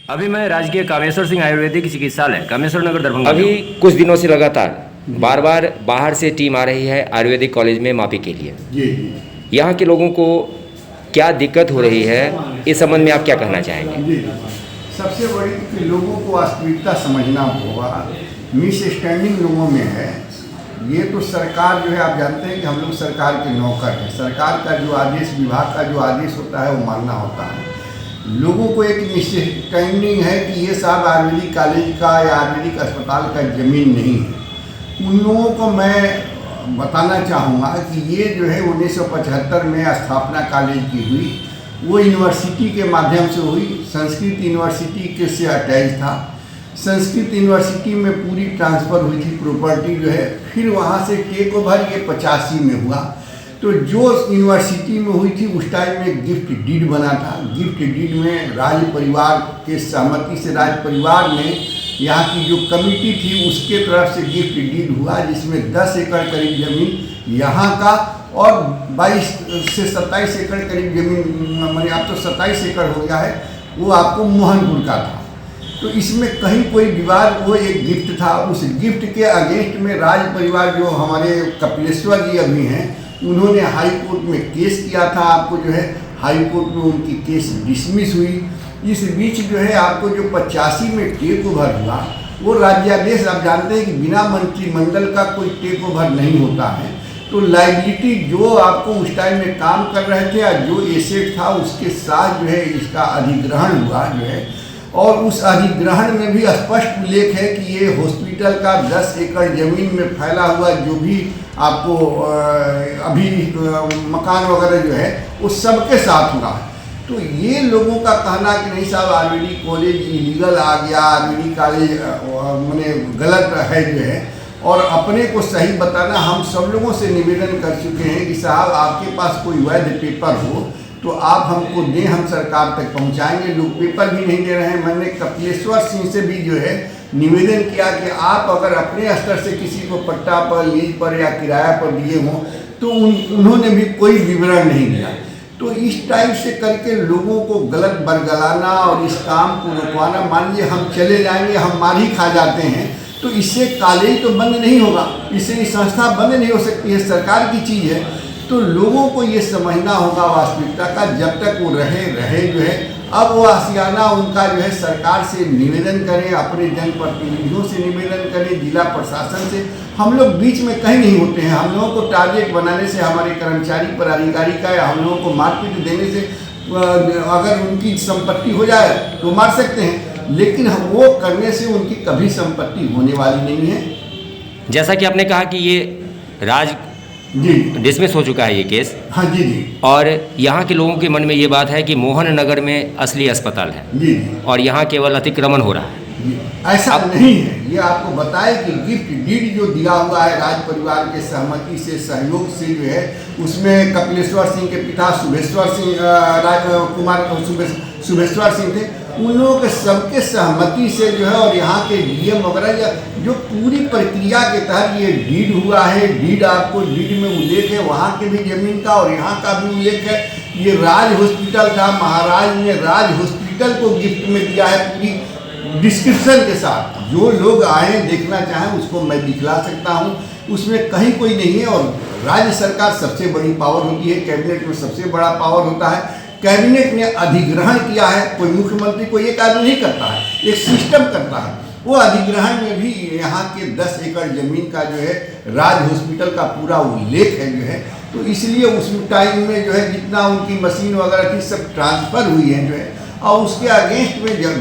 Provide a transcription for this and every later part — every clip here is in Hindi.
अभी मैं राजकीय कामेश्वर सिंह आयुर्वेदिक चिकित्सालय कामेश्वर नगर दरभंगा अभी कुछ दिनों से लगातार बार बार बाहर से टीम आ रही है आयुर्वेदिक कॉलेज में मापी के लिए। जी यहाँ के लोगों को क्या दिक्कत हो रही है, इस संबंध में आप क्या कहना चाहेंगे? जी सबसे बड़ी कि लोगों को वास्तविकता समझना होगा। मिसअंडरस्टैंडिंग लोगों में है। ये तो सरकार जो है, आप जानते हैं कि हम लोग सरकार के नौकर हैं। सरकार का जो आदेश, विभाग का जो आदेश होता है वो मानना होता है। लोगों को एक मिसअंडरस्टैंडिंग है कि ये साहब आयुर्वेदिक कॉलेज का या आयुर्वेदिक अस्पताल का ज़मीन नहीं है। उन लोगों को मैं बताना चाहूँगा कि ये जो है 1975 में स्थापना कॉलेज की हुई, वो यूनिवर्सिटी के माध्यम से हुई। संस्कृत यूनिवर्सिटी के से अटैच था। संस्कृत यूनिवर्सिटी में पूरी ट्रांसफ़र हुई थी प्रॉपर्टी जो है। फिर वहाँ से टेक ओवर ये 85 में हुआ। तो जो यूनिवर्सिटी में हुई थी उस टाइम में गिफ्ट डीड बना था। गिफ्ट डीड में राज परिवार के सहमति से राज परिवार ने, यहाँ की जो कमिटी थी उसके तरफ से गिफ्ट डीड हुआ, जिसमें 10 एकड़ करीब ज़मीन यहाँ का और 22 से 27 एकड़ करीब ज़मीन, मैंने अब तो 27 एकड़ हो गया है, वो आपको मोहनपुर का था। तो इसमें कहीं कोई विवाद, वो एक गिफ्ट था। उस गिफ्ट के अगेंस्ट में राज परिवार जो हमारे कपिलेश्वर जी अभी हैं, उन्होंने हाई कोर्ट में केस किया था। आपको जो है हाई कोर्ट में उनकी केस डिसमिस हुई। इस बीच जो है आपको जो 85 में टेक ओवर हुआ, वो राज्यादेश, आप जानते हैं कि बिना मंत्रिमंडल का कोई टेक ओवर नहीं होता है। तो लाइबिलिटी जो आपको उस टाइम में काम कर रहे थे या जो एसेट था उसके साथ जो है इसका अधिग्रहण हुआ जो है। और उस अधिग्रहण में भी स्पष्ट उल्लेख है कि ये हॉस्पिटल का 10 एकड़ ज़मीन में फैला हुआ जो भी आपको अभी मकान वगैरह जो है वो सबके साथ हुआ है। तो ये लोगों का कहना कि नहीं साहब आयुर्वेदिक कॉलेज इलीगल आ गया, आयुर्वेदिक कॉलेज मैंने गलत है जो है, और अपने को सही बताना, हम सब लोगों से निवेदन कर चुके हैं कि साहब आपके पास कोई वैध पेपर हो तो आप हमको दें, हम सरकार तक पहुंचाएंगे। लोग पेपर भी नहीं दे रहे हैं। मैंने कपिलेश्वर सिंह से भी जो है निवेदन किया कि आप अगर अपने स्तर से किसी को पट्टा पर, लीज पर या किराया पर दिए हों तो उन्होंने भी कोई विवरण नहीं दिया। तो इस टाइप से करके लोगों को गलत बरगलाना और इस काम को रुकवाना, मान लीजिए हम चले जाएंगे, हम मार ही खा जाते हैं, तो इससे कॉलेज तो बंद नहीं होगा, इससे ये संस्था बंद नहीं हो सकती है, सरकार की चीज़ है। तो लोगों को ये समझना होगा वास्तविकता का, जब तक वो रहे जो है। अब वो आशियाना उनका जो है सरकार से निवेदन करें, अपने जनप्रतिनिधियों से निवेदन करें, जिला प्रशासन से। हम लोग बीच में कहीं नहीं होते हैं। हम लोगों को टारगेट बनाने से, हमारे कर्मचारी पदाधिकारी का, या हम लोगों को मारपीट देने से अगर उनकी संपत्ति हो जाए तो मार सकते हैं, लेकिन हम वो करने से उनकी कभी संपत्ति होने वाली नहीं है। जैसा कि आपने कहा कि ये राज जी डिसमिस हो चुका है ये केस, हाँ जी और यहाँ के लोगों के मन में ये बात है कि मोहन नगर में असली अस्पताल है जी और यहाँ केवल अतिक्रमण हो रहा है। जी ऐसा नहीं है। ये आपको बताए कि गिफ्ट डीड जो दिया हुआ है राज परिवार के सहमति से, सहयोग से जो है, उसमें कपिलेश्वर सिंह के पिता शुभेश्वर सिंह थे। उन लोगों के सबके सहमति से जो है, और यहाँ के डीएम वगैरह जो पूरी प्रक्रिया के तहत ये डीड हुआ है। डीड आपको डीड में उल्लेख है वहाँ के भी जमीन का और यहाँ का भी उल्लेख है। ये राज हॉस्पिटल था, महाराज ने राज हॉस्पिटल को गिफ्ट में दिया है पूरी डिस्क्रिप्शन के साथ। जो लोग आए देखना चाहें उसको मैं दिखला सकता हूँ, उसमें कहीं कोई नहीं है। और राज्य सरकार सबसे बड़ी पावर होती है, कैबिनेट में सबसे बड़ा पावर होता है। कैबिनेट ने अधिग्रहण किया है, कोई मुख्यमंत्री कोई एक आदमी नहीं करता है, एक सिस्टम करता है। वो अधिग्रहण में भी यहाँ के 10 एकड़ ज़मीन का जो है राज हॉस्पिटल का पूरा उल्लेख है जो है। तो इसलिए उस टाइम में जो है जितना उनकी मशीन वगैरह थी सब ट्रांसफ़र हुई है जो है, और उसके अगेंस्ट में जब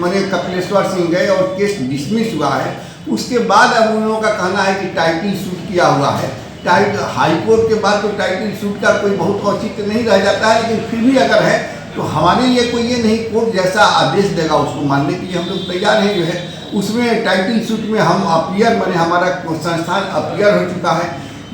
मैंने कपिलेश्वर सिंह गए और केस डिसमिस हुआ है। उसके बाद अब उन लोगों का कहना है कि टाइटल सूट किया हुआ है। हाई कोर्ट के बाद तो टाइटल सूट का कोई बहुत औचित्य नहीं रह जाता है, लेकिन फिर भी अगर है तो हमारे लिए कोई ये नहीं, कोर्ट जैसा आदेश देगा उसको मानने के लिए हम लोग तैयार हैं जो है। उसमें टाइटल सूट में हम अपीयर, मैंने हमारा संस्थान अपीयर हो चुका है।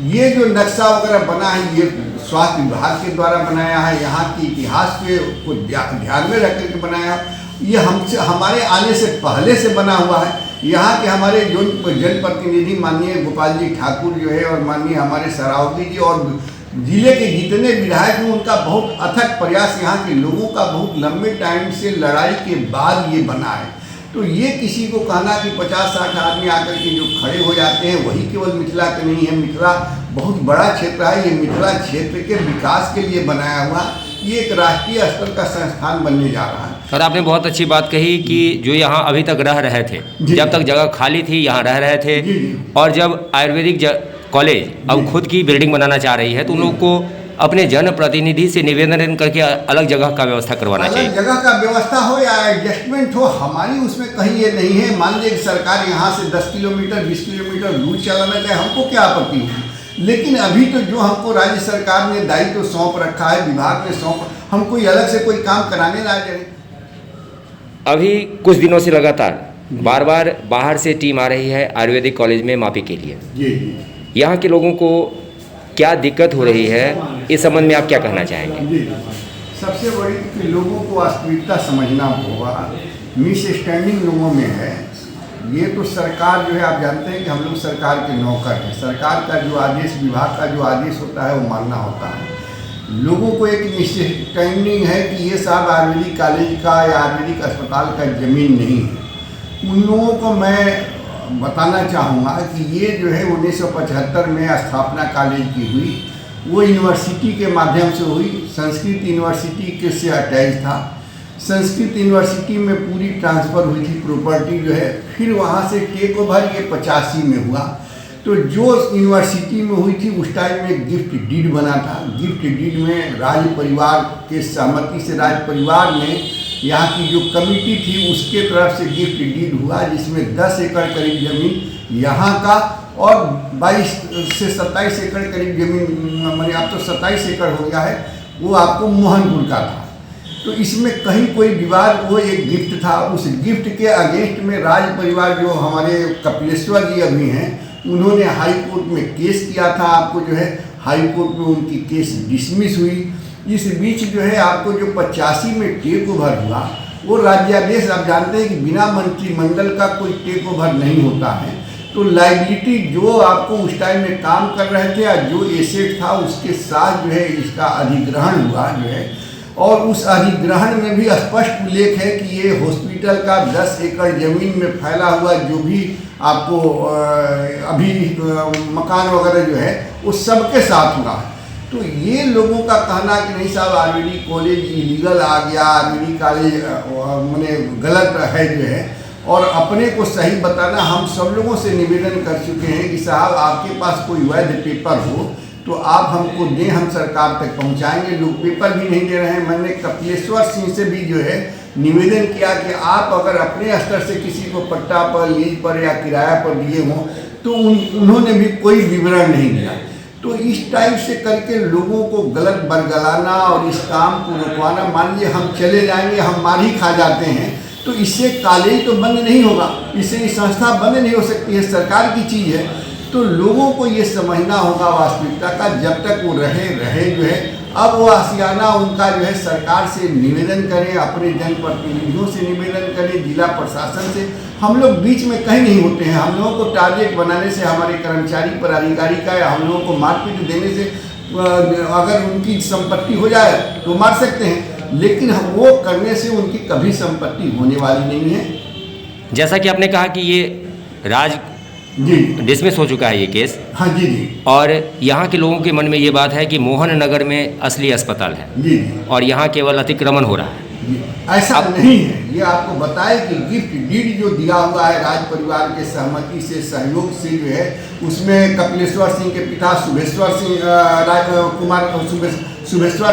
ये जो नक्शा वगैरह बना है ये स्वास्थ्य विभाग के द्वारा बनाया है, यहाँ के इतिहास को ध्यान में रख करके बनाया। ये हमसे, हमारे आने से पहले से बना हुआ है। यहाँ के हमारे जो जनप्रतिनिधि माननीय गोपाल जी ठाकुर जो है, और माननीय हमारे सरावगी जी और जिले के जितने विधायक हैं उनका बहुत अथक प्रयास, यहाँ के लोगों का बहुत लंबे टाइम से लड़ाई के बाद ये बना है। तो ये किसी को कहना कि 50-60 आदमी आकर के जो खड़े हो जाते हैं वही केवल मिथिला के नहीं है, मिथिला बहुत बड़ा क्षेत्र है, ये मिथिला क्षेत्र के विकास के लिए बनाया हुआ ये एक राष्ट्रीय स्तर का संस्थान बनने जा रहा है। और आपने बहुत अच्छी बात कही कि जो यहाँ अभी तक रह रहे थे, जब तक जगह खाली थी यहाँ रह रहे थे, और जब आयुर्वेदिक कॉलेज अब खुद की बिल्डिंग बनाना चाह रही है तो उन लोगों को अपने जनप्रतिनिधि से निवेदन करके अलग जगह का व्यवस्था करवाना चाहिए। अलग जगह का व्यवस्था हो या एडजस्टमेंट हो, हमारी उसमें कहीं ये नहीं है। मान लीजिए कि सरकार यहाँ से 10 किलोमीटर 20 किलोमीटर दूर चलाना चाहे, हमको क्या आपत्ति होगी। लेकिन अभी तो जो हमको राज्य सरकार ने दायित्व सौंप रखा है, विभाग ने सौंप, हम कोई अलग से कोई काम कराने ना जाए। अभी कुछ दिनों से लगातार बार बार बाहर से टीम आ रही है आयुर्वेदिक कॉलेज में मापी के लिए। जी यहाँ के लोगों को क्या दिक्कत हो रही है, इस संबंध में आप क्या कहना चाहेंगे? जी, सबसे बड़ी कि लोगों को वास्तविकता समझना होगा। मिस स्टैंडिंग लोगों में है। ये तो सरकार जो है, आप जानते हैं कि हम लोग सरकार के नौकर हैं। सरकार का जो आदेश, विभाग का जो आदेश होता है वो मानना होता है। लोगों को एक मिसअंडरस्टैंडिंग है कि ये साहब आयुर्वेदिक कॉलेज का या आयुर्वेदिक अस्पताल का ज़मीन नहीं है। उन लोगों को मैं बताना चाहूँगा कि ये जो है 1975 में स्थापना कॉलेज की हुई, वो यूनिवर्सिटी के माध्यम से हुई। संस्कृत यूनिवर्सिटी के से अटैच था। संस्कृत यूनिवर्सिटी में पूरी ट्रांसफ़र हुई थी प्रॉपर्टी जो है। फिर वहाँ से टेक ओवर ये 85 में हुआ। तो जो यूनिवर्सिटी में हुई थी उस टाइम में गिफ्ट डीड बना था। गिफ्ट डीड में राज परिवार के सहमति से राज परिवार ने, यहाँ की जो कमेटी थी उसके तरफ से गिफ्ट डीड हुआ, जिसमें 10 एकड़ करीब ज़मीन यहाँ का और 22 से 27 एकड़ करीब ज़मीन, मैंने अब तो 27 एकड़ हो गया है, वो आपको मोहनपुर का था। तो इसमें कहीं कोई विवाद, वो एक गिफ्ट था। उस गिफ्ट के अगेंस्ट में राज परिवार जो हमारे कपिलेश्वर जी अभी हैं, उन्होंने हाई कोर्ट में केस किया था। आपको जो है हाई कोर्ट में उनकी केस डिसमिस हुई। इस बीच जो है आपको जो 85 में टेक ओवर हुआ, वो राज्यादेश, आप जानते हैं कि बिना मंत्रिमंडल का कोई टेक ओवर नहीं होता है। तो लाइबिलिटी जो आपको उस टाइम में काम कर रहे थे और जो एसेट था उसके साथ जो है इसका अधिग्रहण हुआ जो है। और उस अधिग्रहण में भी स्पष्ट उल्लेख है कि ये हॉस्पिटल का 10 एकड़ ज़मीन में फैला हुआ जो भी आपको अभी मकान वगैरह जो है वो सबके साथ हुआ है। तो ये लोगों का कहना कि नहीं साहब आयुर्वेदिक कॉलेज इलीगल आ गया, आयुर्वेदिक कॉलेज मैंने गलत है जो है, और अपने को सही बताना, हम सब लोगों से निवेदन कर चुके हैं कि साहब आपके पास कोई वैध पेपर हो तो आप हमको दें, हम सरकार तक पहुंचाएंगे। लोग पेपर भी नहीं दे रहे हैं। मैंने कपिलेश्वर सिंह से भी जो है निवेदन किया कि आप अगर अपने स्तर से किसी को पट्टा पर, लीज पर या किराया पर दिए हों तो उन्होंने भी कोई विवरण नहीं दिया। तो इस टाइप से करके लोगों को गलत बरगलाना और इस काम को रुकवाना, मान लीजिए हम चले जाएंगे, हम मार ही खा जाते हैं, तो इससे कॉलेज तो बंद नहीं होगा, इससे ये संस्था बंद नहीं हो सकती है, सरकार की चीज़ है। तो लोगों को ये समझना होगा वास्तविकता का, जब तक वो रहे जो है। अब वो आशियाना उनका जो है सरकार से निवेदन करें, अपने जनप्रतिनिधियों से निवेदन करें, जिला प्रशासन से। हम लोग बीच में कहीं नहीं होते हैं। हम लोगों को टारगेट बनाने से, हमारे कर्मचारी पदाधिकारी का, या हम लोगों को मारपीट देने से अगर उनकी संपत्ति हो जाए तो मार सकते हैं, लेकिन वो करने से उनकी कभी संपत्ति होने वाली नहीं है। जैसा कि आपने कहा कि ये राज जी डिसमिस हो चुका है ये केस। हाँ जी। और यहाँ के लोगों के मन में ये बात है कि मोहन नगर में असली अस्पताल है जी और यहाँ केवल अतिक्रमण हो रहा है। ऐसा नहीं है। ये आपको बताए कि गिफ्ट डीड जो दिया हुआ है राज परिवार के सहमति से, सहयोग से जो है, उसमें कपिलेश्वर सिंह के पिता शुभेश्वर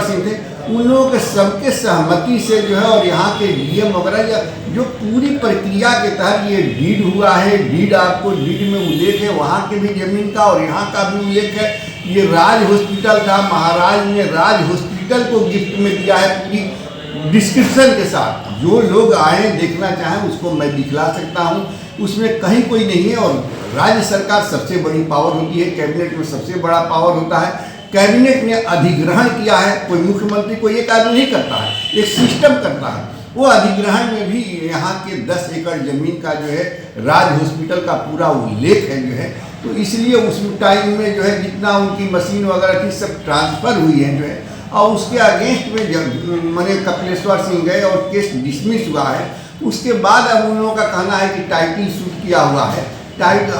सिंह थे। उन लोगों के सबके सहमति से जो है, और यहाँ के डीएम वगैरह जो पूरी प्रक्रिया के तहत ये डीड हुआ है। डीड आपको डीड में उल्लेख है वहाँ के भी जमीन का और यहाँ का भी उल्लेख है। ये राज हॉस्पिटल था, महाराज ने राज हॉस्पिटल को गिफ्ट में दिया है पूरी डिस्क्रिप्शन के साथ। जो लोग आए देखना चाहें उसको मैं दिखला सकता हूँ, उसमें कहीं कोई नहीं है। और राज्य सरकार सबसे बड़ी पावर होती है, कैबिनेट में सबसे बड़ा पावर होता है। कैबिनेट ने अधिग्रहण किया है, कोई मुख्यमंत्री कोई एक आदमी नहीं करता है, एक सिस्टम करता है। वो अधिग्रहण में भी यहाँ के 10 एकड़ जमीन का जो है राज हॉस्पिटल का पूरा उल्लेख है जो है। तो इसलिए उस टाइम में जो है जितना उनकी मशीन वगैरह थी सब ट्रांसफ़र हुई है जो है, और उसके अगेंस्ट में जब मैंने कपिलेश्वर सिंह गए और केस डिसमिस हुआ है। उसके बाद अब उन लोगों का कहना है कि टाइटल सूट किया हुआ है।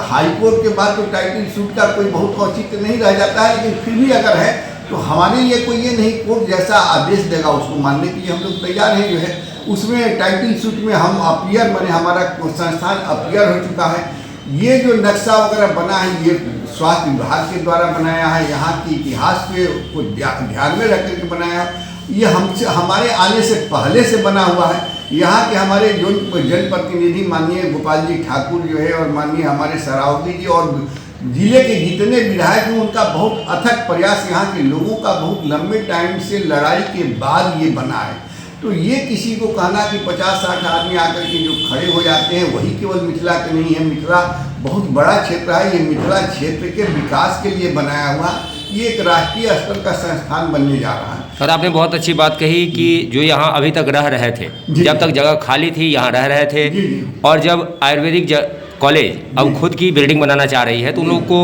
हाई कोर्ट के बाद तो टाइटल सूट का कोई बहुत औचित्य नहीं रह जाता है, लेकिन फिर भी अगर है तो हमारे लिए कोई ये नहीं, कोर्ट जैसा आदेश देगा उसको मानने के लिए हम लोग तैयार हैं जो है। उसमें टाइटल सूट में हम अपीयर माने हमारा संस्थान अपीयर हो चुका है। ये जो नक्शा वगैरह बना है ये स्वास्थ्य विभाग के द्वारा बनाया है, यहाँ के इतिहास पे को ध्यान में रख करके बनाया है। ये हमारे आने से पहले से बना हुआ है। यहाँ के हमारे जो जनप्रतिनिधि माननीय गोपाल जी ठाकुर जो है और माननीय हमारे सरावगी जी और जिले के जितने विधायक हैं उनका बहुत अथक प्रयास, यहाँ के लोगों का बहुत लंबे टाइम से लड़ाई के बाद ये बना है। तो ये किसी को कहना कि 50-60 आदमी आकर के जो खड़े हो जाते हैं वही केवल मिथिला के नहीं है। मिथिला बहुत बड़ा क्षेत्र है, ये मिथिला क्षेत्र के विकास के लिए बनाया हुआ ये एक राष्ट्रीय स्तर का संस्थान बनने जा रहा है। सर आपने बहुत अच्छी बात कही कि जो यहाँ अभी तक रह रहे थे, जब तक जगह खाली थी यहाँ रह रहे थे, और जब आयुर्वेदिक कॉलेज अब खुद की बिल्डिंग बनाना चाह रही है तो उन लोग को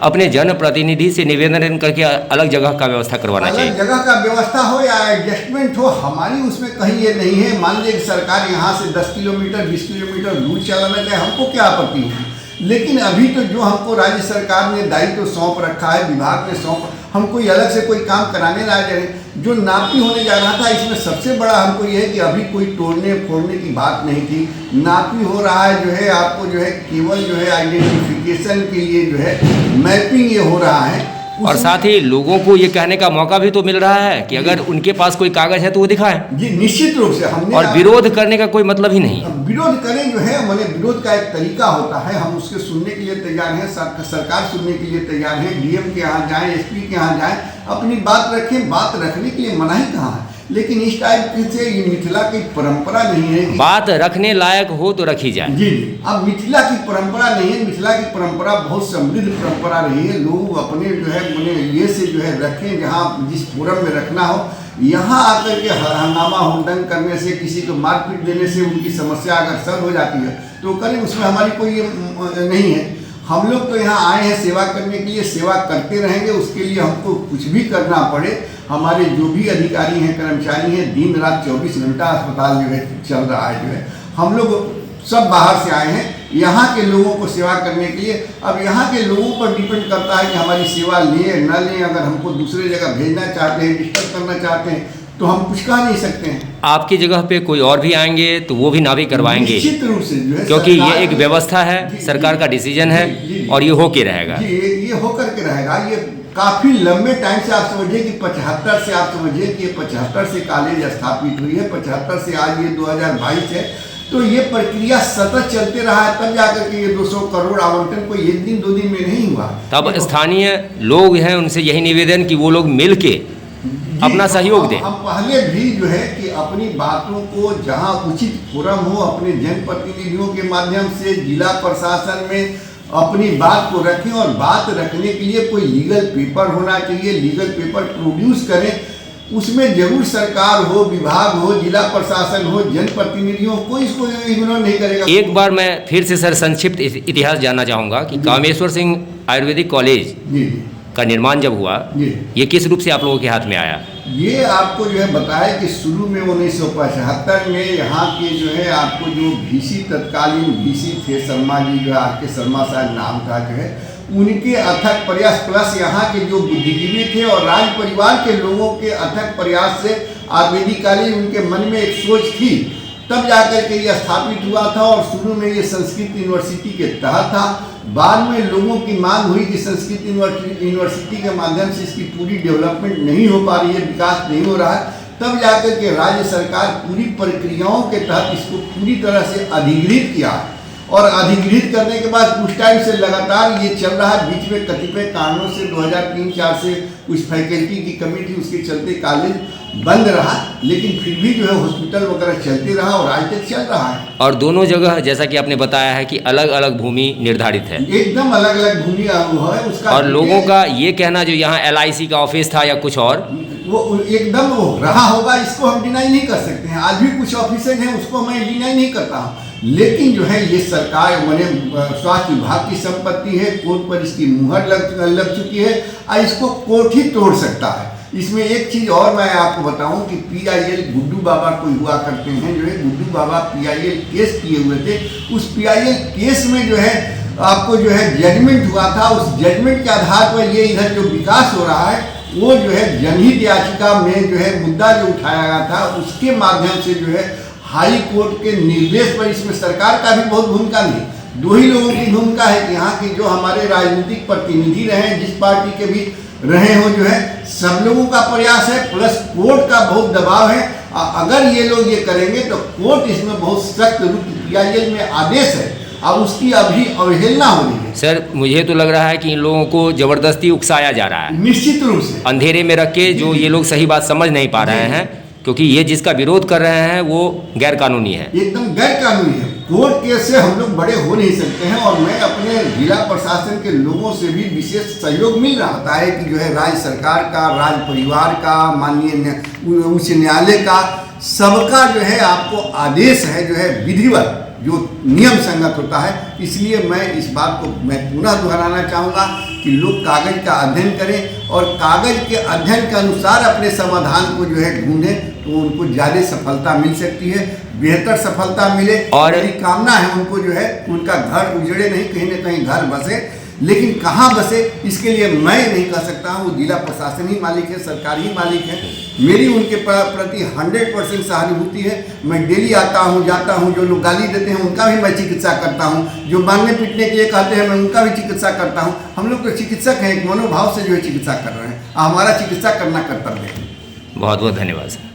अपने जनप्रतिनिधि से निवेदन करके अलग जगह का व्यवस्था करवाना चाहिए। अलग जगह का व्यवस्था हो या एडजस्टमेंट हो, हमारी उसमें कहीं ये नहीं है। मान लीजिए कि सरकार यहाँ से 10 किलोमीटर 20 किलोमीटर दूर चलाना चाहे, हमको क्या आपत्ति होगी। लेकिन अभी तो जो हमको राज्य सरकार ने दायित्व सौंप रखा है, विभाग ने सौंप, हम कोई अलग से कोई काम कराने ना जा रहे। जो नापी होने जा रहा था इसमें सबसे बड़ा हमको ये है कि अभी कोई तोड़ने फोड़ने की बात नहीं थी। नापी हो रहा है जो है, आपको जो है केवल जो है आइडेंटिफिकेशन के लिए जो है मैपिंग ये हो रहा है। और साथ ही लोगों को ये कहने का मौका भी तो मिल रहा है कि अगर उनके पास कोई कागज है तो वो दिखाएं। जी निश्चित रूप से हमने, और विरोध करने का कोई मतलब ही नहीं। विरोध करें जो है, मैंने विरोध का एक तरीका होता है, हम उसके सुनने के लिए तैयार हैं, सरकार सुनने के लिए तैयार है। डीएम के यहाँ जाएं, एसपी के यहाँ जाएं, अपनी बात रखें, बात रखने के लिए मनाही कहाँ है। लेकिन इस टाइप से ये मिथिला की परंपरा नहीं है कि बात रखने लायक हो तो रखी जाए। जी अब मिथिला की परंपरा नहीं है। मिथिला की परंपरा बहुत समृद्ध परंपरा रही है। लोग अपने जो है मैंने ये से जो है रखें, जहाँ जिस फोरम में रखना हो, यहाँ आकर के हंगामा हुड़दंग करने से, किसी को मारपीट देने से उनकी समस्या अगर सर हो जाती है तो करें, उसमें हमारी कोई ये नहीं है। हम लोग तो यहाँ आए हैं सेवा करने के लिए, सेवा करते रहेंगे। उसके लिए हमको कुछ भी करना पड़े, हमारे जो भी अधिकारी हैं, कर्मचारी हैं, दिन रात 24 घंटा अस्पताल जो है चल रहा है जो है। हम लोग सब बाहर से आए हैं यहाँ के लोगों को सेवा करने के लिए। अब यहाँ के लोगों पर डिपेंड करता है कि हमारी सेवा लें न लें। अगर हमको दूसरे जगह भेजना चाहते हैं, डिस्टर्ब करना चाहते हैं तो हम कुछ कह नहीं सकते हैं। आपकी जगह पे कोई और भी आएंगे तो वो भी नाभी करवाएंगे, निश्चित रूप से जो है, क्योंकि ये एक व्यवस्था है, सरकार का डिसीजन है और ये होके रहेगा। ये होकर के रहेगा। ये काफ़ी लंबे टाइम से आप समझिए कि 75 से, आप समझिए कि 75 से कॉलेज स्थापित हुई है, 75 से आज ये 2022 है। तो ये प्रक्रिया सतत चलते रहा है, तब जाकर के ये 200 करोड़ आवंटन कोई एक दिन दो दिन में नहीं हुआ। तब स्थानीय लोग हैं उनसे यही निवेदन कि वो लोग मिल के अपना सहयोग दें। हम पहले भी जो है कि अपनी बातों को जहां उचित फोरम हो, अपने जनप्रतिनिधियों के माध्यम से जिला प्रशासन में अपनी बात को रखें, और बात रखने के लिए कोई लीगल पेपर होना चाहिए। लीगल पेपर प्रोड्यूस करें, उसमें जरूर सरकार हो, विभाग हो, जिला प्रशासन हो, जनप्रतिनिधि हो, कोई इसको इग्नोर नहीं करेगा। एक बार मैं फिर से सर संक्षिप्त इतिहास जानना चाहूँगा कि कामेश्वर सिंह आयुर्वेदिक कॉलेज का निर्माण जब हुआ, ये किस रूप से आप लोगों के हाथ में आया? ये आपको जो है बताया कि शुरू में 1975 में यहाँ के जो है आपको जो VC तत्कालीन VC थे शर्मा जी, जो आर के शर्मा साहब नाम था जो है, उनके अथक प्रयास प्लस यहाँ के जो बुद्धिजीवी थे और राज परिवार के लोगों के अथक प्रयास से आयुर्वेदिक कॉलेज उनके मन में एक सोच थी, तब जाकर के ये स्थापित हुआ था। और शुरू में ये संस्कृत यूनिवर्सिटी के तहत था। बाद में लोगों की मांग हुई कि संस्कृत यूनिवर्सिटी के माध्यम से इसकी पूरी डेवलपमेंट नहीं हो पा रही है, विकास नहीं हो रहा है। तब जाकर के राज्य सरकार पूरी प्रक्रियाओं के तहत इसको पूरी तरह से अधिग्रहित किया, और अधिग्रहित करने के बाद कुछ टाइम से लगातार ये चल रहा है। बीच में कतिपय कारणों से 2003-04 से कुछ फैकल्टी की कमी थी, उसके चलते कॉलेज बंद रहा, लेकिन फिर भी जो है हॉस्पिटल वगैरह चलते रहा और आज तक चल रहा है। और दोनों जगह जैसा कि आपने बताया है कि अलग अलग भूमि निर्धारित है, एकदम अलग अलग भूमि है उसका। और लोगों का ये कहना जो यहाँ LIC का ऑफिस था या कुछ और, वो एकदम वो रहा होगा, इसको हम डिनाई नहीं कर सकते हैं। आज भी कुछ ऑफिसर हैं, उसको मैं डिनाई नहीं करता हूँ, लेकिन जो है ये सरकार मैंने स्वास्थ्य विभाग की संपत्ति है, कोर्ट पर इसकी मुहर लग चुकी है और इसको कोर्ट ही तोड़ सकता है। इसमें एक चीज़ और मैं आपको बताऊं कि PIL गुड्डू बाबा कोई हुआ करते हैं, जो है गुड्डू बाबा PIL केस किए हुए थे। उस PIL केस में जो है आपको जो है जजमेंट हुआ था, उस जजमेंट के आधार पर ये इधर जो विकास हो रहा है वो जो है जनहित याचिका में जो है मुद्दा जो उठाया गया था, उसके माध्यम से जो है हाई कोर्ट के निर्देश पर, इसमें सरकार का भी बहुत भूमिका नहीं, दो ही लोगों की भूमिका है कि यहाँ के जो हमारे राजनीतिक प्रतिनिधि रहे, जिस पार्टी के भी रहे हो, जो है सब लोगों का प्रयास है, प्लस कोर्ट का बहुत दबाव है। अगर ये लोग ये करेंगे तो कोर्ट इसमें बहुत सख्त रूप PIL में आदेश है और उसकी अभी अवहेलना हो रही है। सर मुझे तो लग रहा है कि इन लोगों को ज़बरदस्ती उकसाया जा रहा है, निश्चित रूप से अंधेरे में रख के, जो ये लोग सही बात समझ नहीं पा रहे हैं, क्योंकि ये जिसका विरोध कर रहे हैं वो गैर कानूनी है, एकदम गैर कानूनी है। कोर्ट केस से हम लोग बड़े हो नहीं सकते हैं और मैं अपने जिला प्रशासन के लोगों से भी विशेष सहयोग मिल रहा है कि जो है राज्य सरकार का, राज्य परिवार का, माननीय उच्च न्यायालय का, सबका जो है आपको आदेश है जो है विधिवत, जो नियम संगत होता है। इसलिए मैं इस बात को मैं पुनः दोहराना चाहूँगा कि लोग कागज का अध्ययन करें और कागज के अध्ययन के अनुसार अपने समाधान को जो है ढूंढें, तो उनको ज़्यादा सफलता मिल सकती है, बेहतर सफलता मिले। और मेरी कामना है उनको जो है उनका घर उजड़े नहीं, कहीं न कहीं घर बसे, लेकिन कहाँ बसे इसके लिए मैं नहीं कह सकता हूँ। जिला प्रशासन ही मालिक है, सरकार ही मालिक है। मेरी उनके प्रति 100% सहानुभूति है। मैं डेली आता हूँ, जाता हूँ, जो लोग गाली देते हैं उनका भी मैं चिकित्सा करता हूँ, जो मारने पीटने के लिए कहते हैं मैं उनका भी चिकित्सा करता हूँ। हम लोग तो चिकित्सक हैं, एक मनोभाव से जो है चिकित्सा कर रहे हैं, हमारा चिकित्सा करना कर्तव्य है। बहुत बहुत धन्यवाद सर।